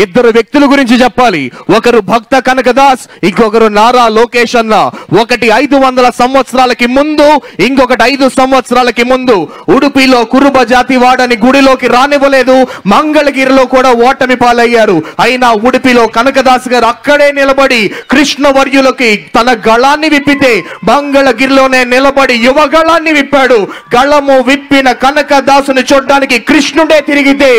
ఇద్దరు వ్యక్తుల గురించి చెప్పాలి. ఒకరు భక్త కనకదాస్, ఇంకొకరు నారా లోకేష్ అన్న. ఒకటి 500 సంవత్సరాలకి ముందు, ఇంకొకటి 5 సంవత్సరాలకి ముందు ఉడుపిలో కురుబ జాతి వాడని గుడిలోకి రానివ్వలేదు. మంగళగిరిలో కూడా ఓటమి పాలయ్యారు. అయినా ఉడుపిలో కనకదాస్ గారు అక్కడే నిలబడి కృష్ణవర్యులకి తన గళాన్ని విప్పితే మంగళగిరిలోనే నిలబడి యువగళాన్ని విప్పాడు. గళము విప్పిన కనకదాసుని చూడడానికి కృష్ణుడే తిరిగితే,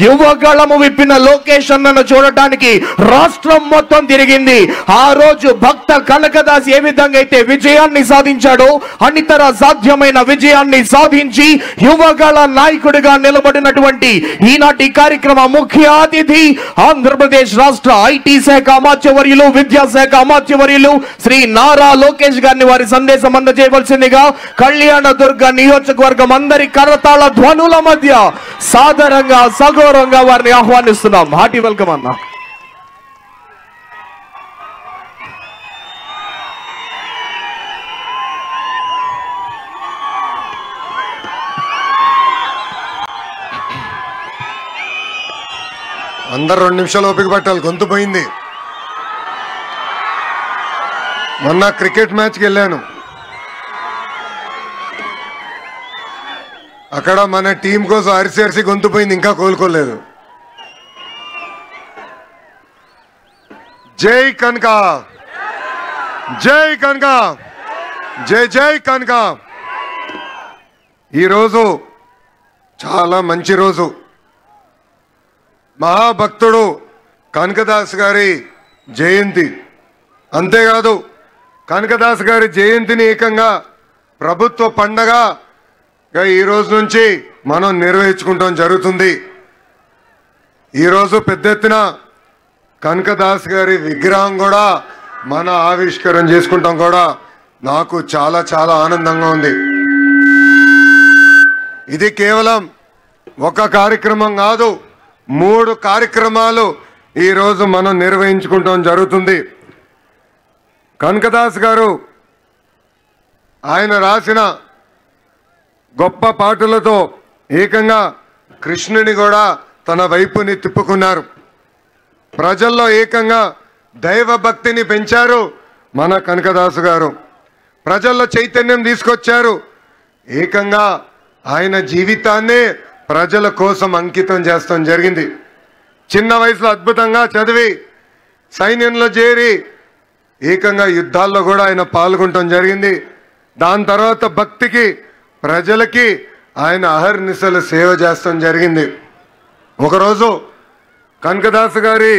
యువగళము విప్పిన లోకేష్ అన్నను చూడటానికి రాష్ట్రం మొత్తం తిరిగింది. ఆ రోజు భక్త కనకదాస్ ఏ విధంగా అయితే విజయాన్ని సాధించాడో, అనితర సాధ్యమైన విజయాన్ని సాధించి యువగళ నాయకుడిగా నిలబడినటువంటి ఈనాటి కార్యక్రమ ముఖ్య అతిథి ఆంధ్రప్రదేశ్ రాష్ట్ర ఐటీ శాఖ అమాత్యవర్యులు, విద్యాశాఖ అమాత్యవర్యులు శ్రీ నారా లోకేష్ గారిని వారి సందేశం అందజేయవలసిందిగా కళ్యాణదుర్గ నియోజకవర్గం అందరి కరతాళ ధ్వనుల మధ్య సాదరంగా సగౌరవంగా వారిని ఆహ్వానిస్తున్నాం. హార్టీ వెల్కమ్ అన్న. అందరు 2 నిమిషాలు ఓపిక పట్టాలి, గొంతు పోయింది. మొన్న క్రికెట్ మ్యాచ్కి వెళ్ళాను. అక్కడ మన టీం కోసం అరిసి గొంతు పోయింది, ఇంకా కోలుకోలేదు. జై కనక, జై కనక, జై జై కనక. ఈరోజు చాలా మంచి రోజు. మహాభక్తుడు కనకదాస్ గారి జయంతి. అంతేకాదు కనకదాస్ గారి జయంతిని ఏకంగా ప్రభుత్వ పండగగా ఈ రోజు నుంచి మనం నిర్వహించుకుంటాం జరుగుతుంది. ఈరోజు పెద్ద ఎత్తున కనకదాస్ గారి విగ్రహం కూడా మన ఆవిష్కరణ చేసుకుంటాం కూడా నాకు చాలా చాలా ఆనందంగా ఉంది. ఇది కేవలం ఒక కార్యక్రమం కాదు, 3 కార్యక్రమాలు ఈరోజు మనం నిర్వహించుకుంటాం జరుగుతుంది. కనకదాస్ గారు ఆయన రాసిన గొప్ప పాటలతో ఏకంగా కృష్ణుని కూడా తన వైపుని తిప్పుకున్నారు. ప్రజల్లో ఏకంగా దైవ భక్తిని పెంచారు మన కనకదాసు గారు. ప్రజల్లో చైతన్యం తీసుకొచ్చారు. ఏకంగా ఆయన జీవితాన్నే ప్రజల కోసం అంకితం చేస్తాం జరిగింది. చిన్న వయసులో అద్భుతంగా చదివి సైన్యంలో చేరి ఏకంగా యుద్ధాల్లో కూడా ఆయన పాల్గొనడం జరిగింది. దాని తర్వాత భక్తికి, ప్రజలకి ఆయన అహర్నిశలు సేవ చేస్తాం జరిగింది. ఒకరోజు కనకదాస్ గారి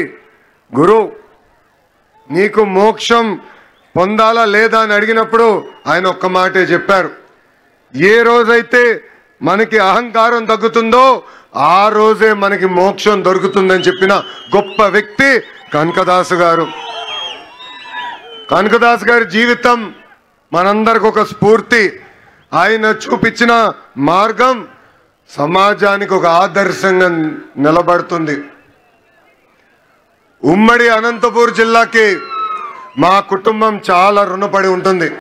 గురువు నీకు మోక్షం పొందాలా లేదా అని అడిగినప్పుడు ఆయన ఒక్క మాటే చెప్పారు, ఏ రోజైతే మనకి అహంకారం తగ్గుతుందో ఆ రోజే మనకి మోక్షం దొరుకుతుందని చెప్పిన గొప్ప వ్యక్తి కనకదాసు గారు. కనకదాస్ గారి జీవితం మనందరికి ఒక స్ఫూర్తి. ఆయన చూపించిన మార్గం సమాజానికి ఒక ఆదర్శంగా నిలబడుతుంది. ఉమ్మడి అనంతపూర్ జిల్లాకి మా కుటుంబం చాలా రుణపడి ఉంటుంది.